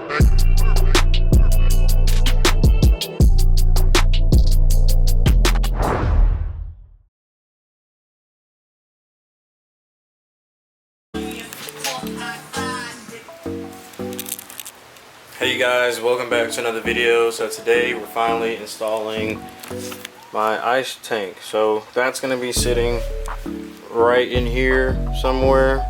Hey you guys, welcome back to another video. So today we're finally installing my ice tank. So that's going to be sitting right in here somewhere,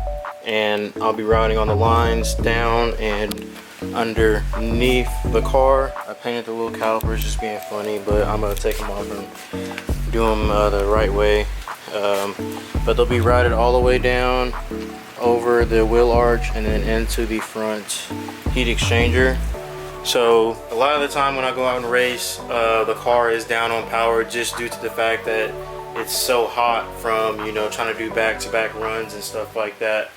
and I'll be routing on the lines down and underneath the car. I painted the little calipers just being funny, but I'm going to take them off and do them the right way. But they'll be routed all the way down over the wheel arch and then into the front heat exchanger. So a lot of the time when I go out and race, the car is down on power just due to the fact that it's so hot from, you know, trying to do back-to-back runs and stuff like that.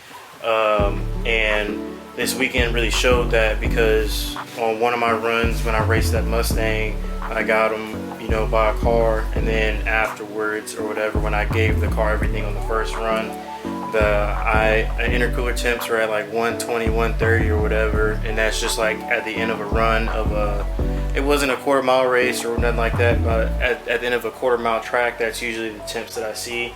And this weekend really showed that, because on one of my runs when I raced that Mustang, I got them, you know, by a car, and then afterwards or whatever, when I gave the car everything on the first run, the intercooler temps were at like 120, 130 or whatever, and that's just like at the end of a run of it wasn't a quarter-mile race or nothing like that, but at the end of a quarter-mile track, that's usually the temps that I see.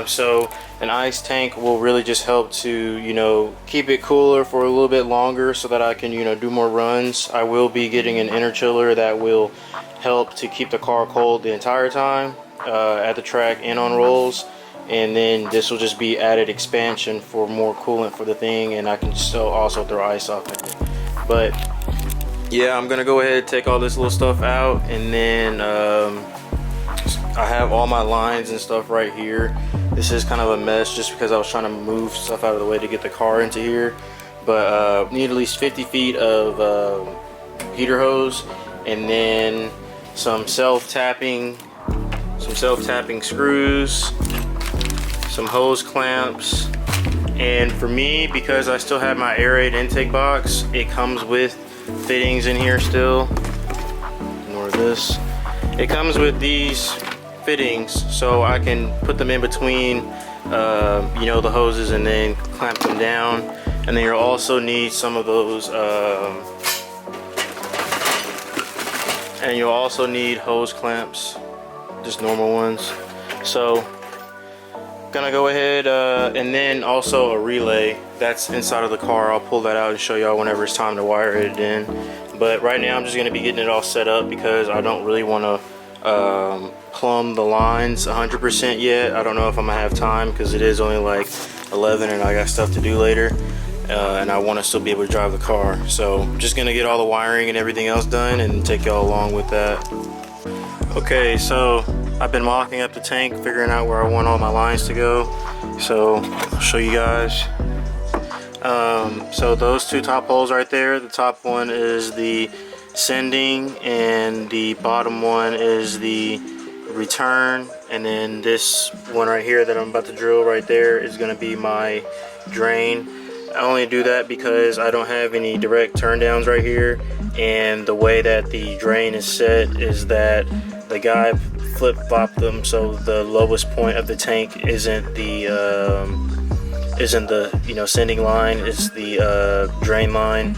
So an ice tank will really just help to, you know, keep it cooler for a little bit longer so that I can, you know, do more runs. I will be getting an inner chiller that will help to keep the car cold the entire time at the track and on rolls. And then this will just be added expansion for more coolant for the thing, and I can still also throw ice off it. But yeah, I'm gonna go ahead and take all this little stuff out, and then I have all my lines and stuff right here. This is kind of a mess just because I was trying to move stuff out of the way to get the car into here. But need at least 50 feet of heater hose, and then some self-tapping screws, some hose clamps, and for me, because I still have my aerated intake box, it comes with fittings in here still. Ignore this. It comes with these fittings, so I can put them in between, you know, the hoses, and then clamp them down. And then you'll also need some of those, and you'll also need hose clamps, just normal ones. So gonna go ahead and then also a relay that's inside of the car. I'll pull that out and show y'all whenever it's time to wire it in. But right now I'm just gonna be getting it all set up because I don't really want to plumb the lines 100% yet. I don't know if I'm gonna have time because it is only like 11 and I got stuff to do later, and I want to still be able to drive the car. So I'm just gonna get all the wiring and everything else done and take y'all along with that. Okay, so I've been mocking up the tank, figuring out where I want all my lines to go. So I'll show you guys. So those two top holes right there, the top one is the sending and the bottom one is the return. And then this one right here that I'm about to drill right there is gonna be my drain. I only do that because I don't have any direct turn downs right here, and the way that the drain is set is that the guy flip-flop them so the lowest point of the tank isn't the you know, sending line, it's the drain line,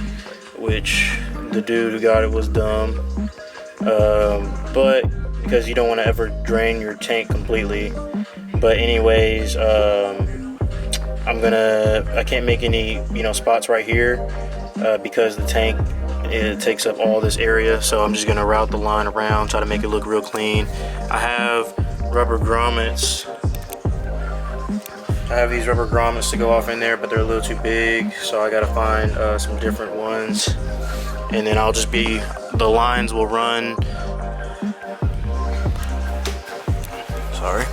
which the dude who got it was dumb. But because you don't want to ever drain your tank completely. But anyways, I can't make any, you know, spots right here because the tank, it takes up all this area. So I'm just gonna route the line around, try to make it look real clean. I have rubber grommets. I have these rubber grommets to go off in there, but they're a little too big, so I gotta find some different ones. And then I'll just be, the lines will run, sorry.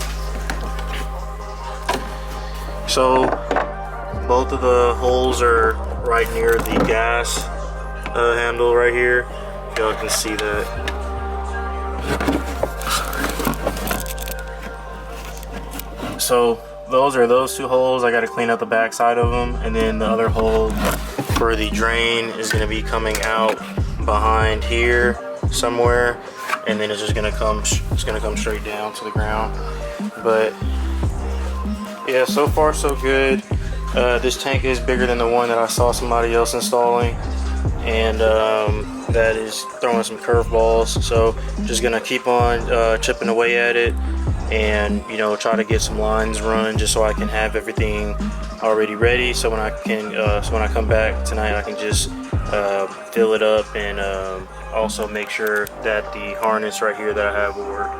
So both of the holes are right near the gas handle right here. Y'all can see that. So those are those two holes. I got to clean up the back side of them, and then the other hole for the drain is going to be coming out behind here somewhere, and then it's just going to come straight down to the ground. But yeah, so far so good. This tank is bigger than the one that I saw somebody else installing. and that is throwing some curveballs. So just gonna keep on chipping away at it, and you know, try to get some lines run just so I can have everything already ready. So when I can, so when I come back tonight, I can just fill it up, and also make sure that the harness right here that I have will work.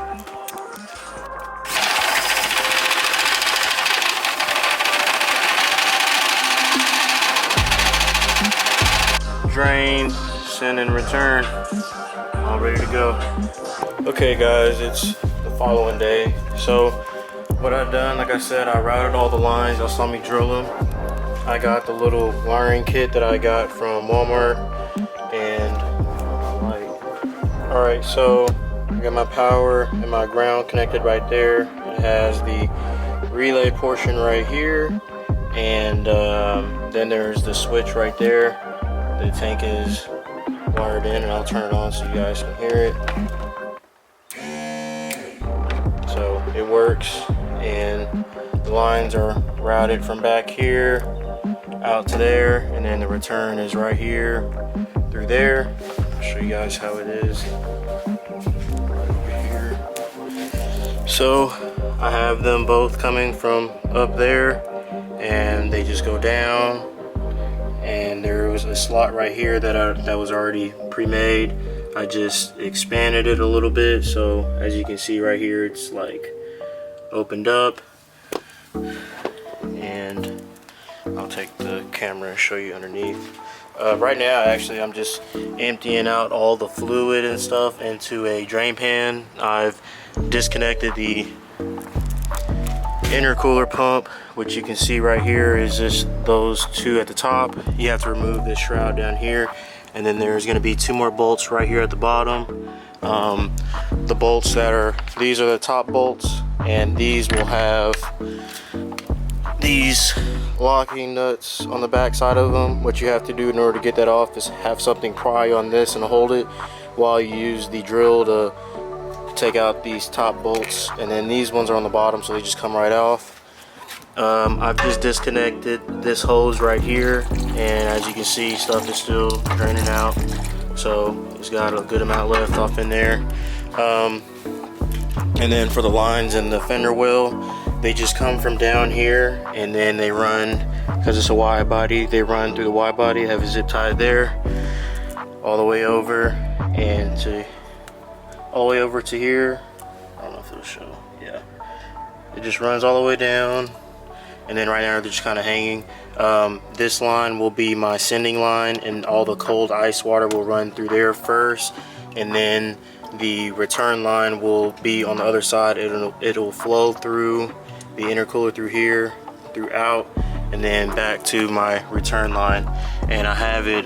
Drain, send and return, all ready to go. Okay guys, it's the following day. So what I've done, like I said, I routed all the lines. Y'all saw me drill them. I got the little wiring kit that I got from Walmart, and alright, so I got my power and my ground connected right there. It has the relay portion right here, and then there's the switch right there. The tank is wired in, and I'll turn it on so you guys can hear it. So it works, and the lines are routed from back here out to there, and then the return is right here through there. I'll show you guys how it is right over here. So I have them both coming from up there, and they just go down. And there was a slot right here that was already pre-made. I just expanded it a little bit, so as you can see right here, it's like opened up. And I'll take the camera and show you underneath. Right now, actually, I'm just emptying out all the fluid and stuff into a drain pan. I've disconnected the intercooler pump, which you can see right here is just those two at the top. You have to remove this shroud down here, and then there's going to be two more bolts right here at the bottom. The bolts these are the top bolts, and these will have these locking nuts on the back side of them. What you have to do in order to get that off is have something pry on this and hold it while you use the drill to take out these top bolts, and then these ones are on the bottom, so they just come right off. I've just disconnected this hose right here, and as you can see, stuff is still draining out, so it's got a good amount left off in there. And then for the lines and the fender well, they just come from down here, and then they run, because it's a wide body, they run through the wide body. I have a zip tie there all the way over, and all the way over to here. I don't know if it'll show. Yeah, it just runs all the way down, and then right now they're just kind of hanging. This line will be my sending line, and all the cold ice water will run through there first, and then the return line will be on the other side. It'll flow through the intercooler through here, throughout, and then back to my return line. And I have it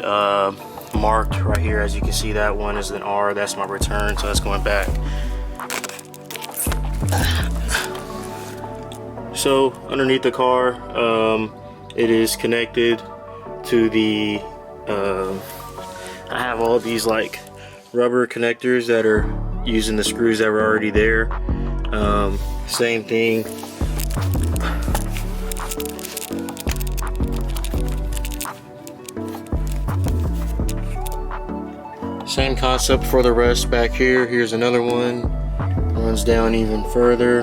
marked right here. As you can see, that one is an R. That's my return, so that's going back. So underneath the car, it is connected to the I have all these like rubber connectors that are using the screws that were already there. Same thing. Same concept for the rest back here. Here's another one. Runs down even further,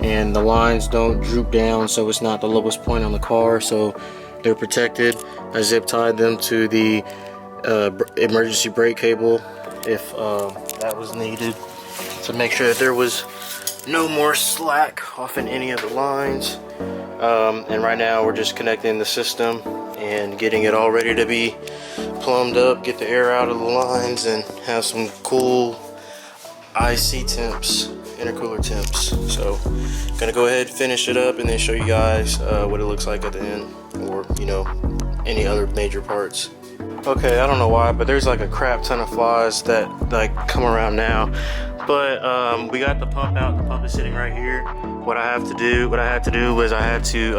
and the lines don't droop down, so it's not the lowest point on the car, so they're protected. I zip tied them to the emergency brake cable if that was needed, to make sure that there was no more slack off in any of the lines. And right now we're just connecting the system and getting it all ready to be plumbed up, get the air out of the lines, and have some cool IC temps, intercooler temps. So gonna go ahead, finish it up, and then show you guys what it looks like at the end, or you know, any other major parts. Okay, I don't know why, but there's like a crap ton of flies that like come around now. But we got the pump out. The pump is sitting right here. What I had to do was I had to,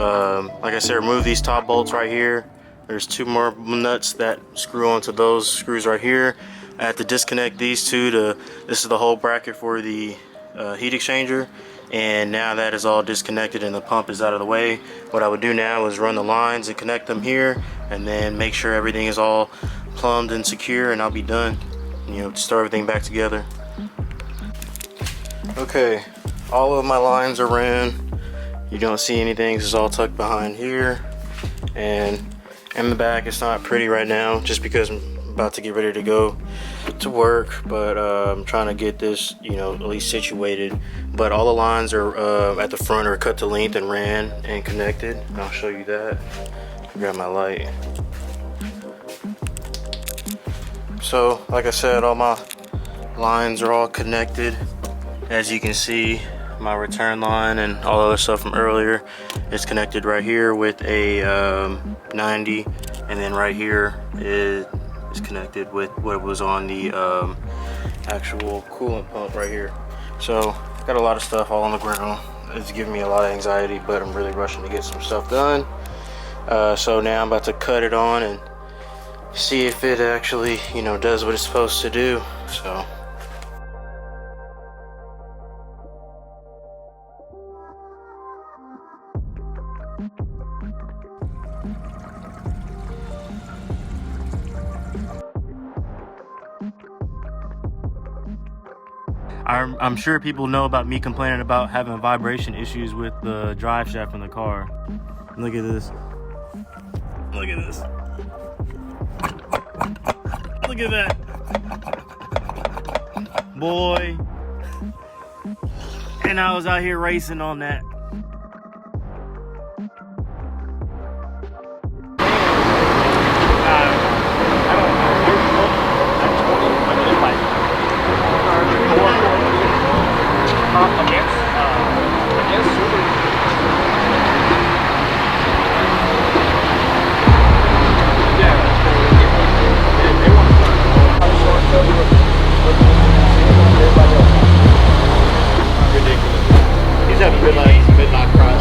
like I said, remove these top bolts right here. There's two more nuts that screw onto those screws right here. I had to disconnect these two this is the whole bracket for the heat exchanger. And now that is all disconnected and the pump is out of the way. What I would do now is run the lines and connect them here, and then make sure everything is all plumbed and secure, and I'll be done. You know, to start everything back together. Okay, all of my lines are ran. You don't see anything, it's all tucked behind here. And in the back, it's not pretty right now, just because I'm about to get ready to go to work, but I'm trying to get this, you know, at least situated. But all the lines are at the front are cut to length and ran and connected. And I'll show you that. Grab my light. So, like I said, all my lines are all connected. As you can see, my return line and all the other stuff from earlier is connected right here with a 90, and then right here is connected with what was on the actual coolant pump right here. So got a lot of stuff all on the ground. It's giving me a lot of anxiety, but I'm really rushing to get some stuff done. So now I'm about to cut it on and see if it actually, you know, does what it's supposed to do. So I'm sure people know about me complaining about having vibration issues with the drive shaft in the car. Look at this. Look at this. Look at that. Boy. And I was out here racing on that. He's having midnight cry.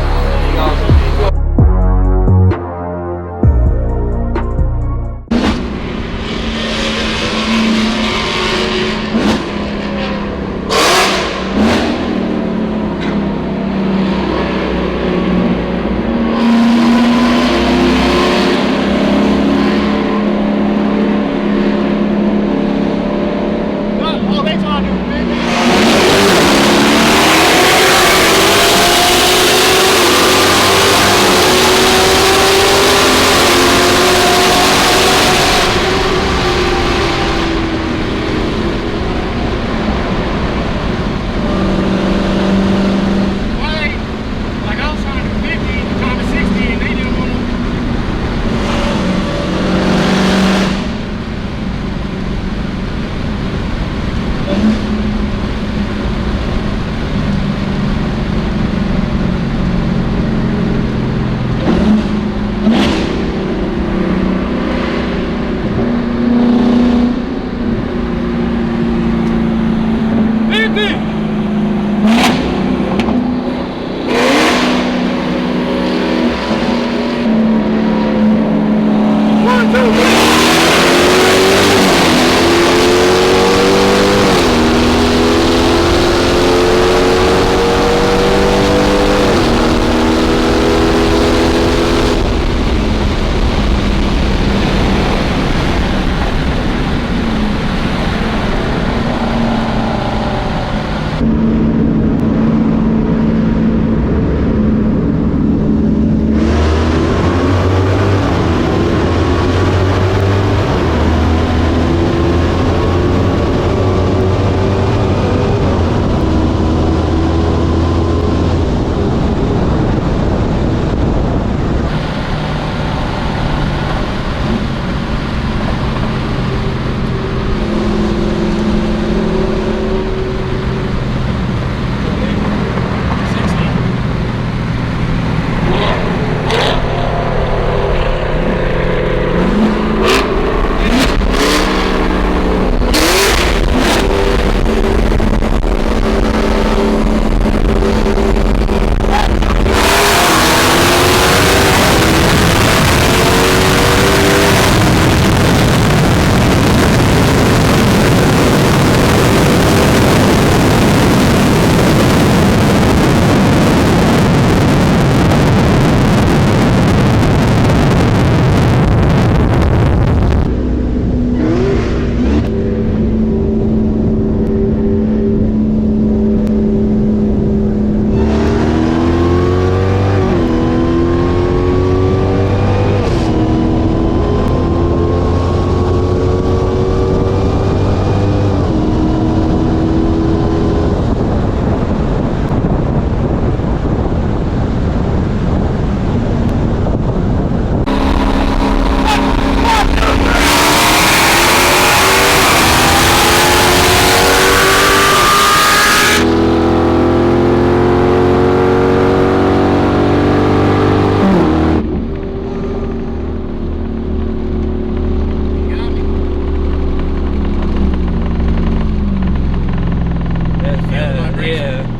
vibration. Yeah.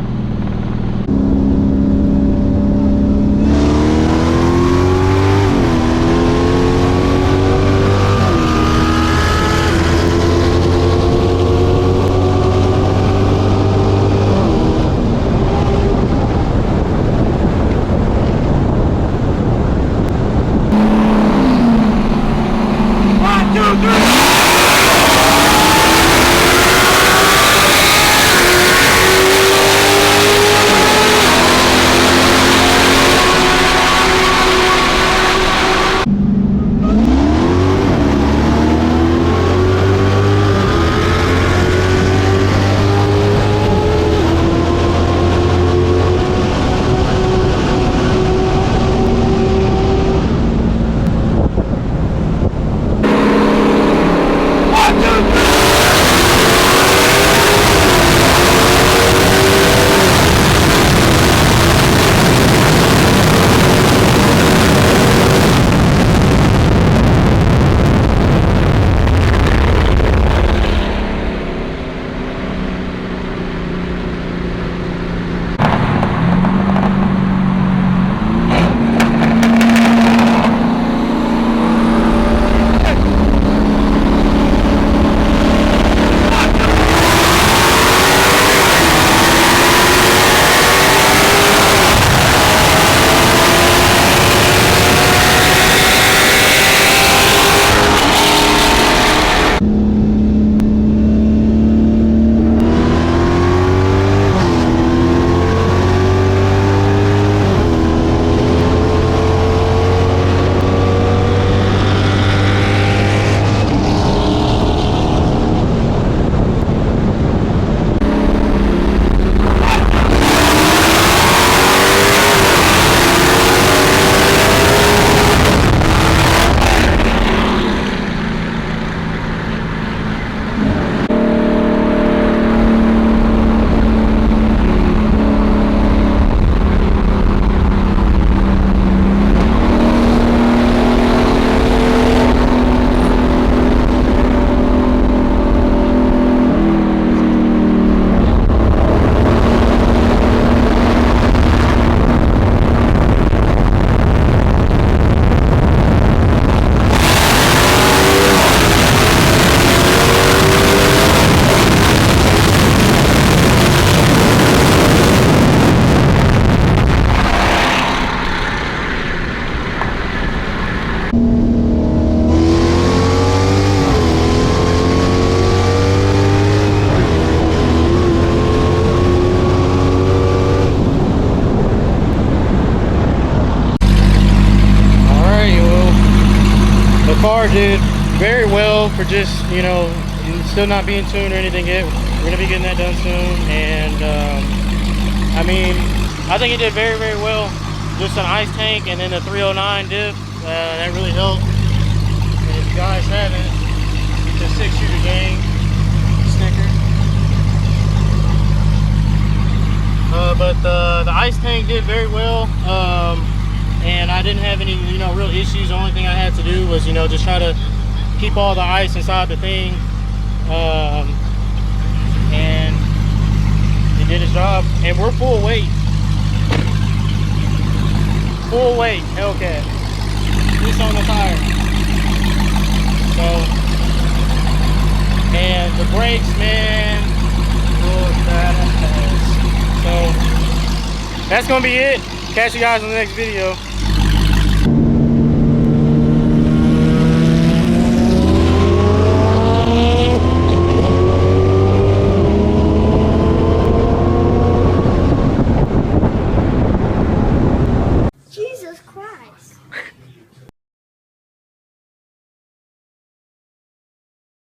Car did very well for just, you know, still not being tuned or anything yet. We're gonna be getting that done soon, and I mean, I think it did very, very well. Just an ice tank and then the 309 diff, that really helped. And if you guys haven't, it's a 6-shooter gang sticker. But the ice tank did very well. And I didn't have any, you know, real issues. The only thing I had to do was, you know, just try to keep all the ice inside the thing. And it did its job. And we're full weight. Full weight Hellcat. This on the tire. So, and the brakes, man, so that's gonna be it. Catch you guys in the next video.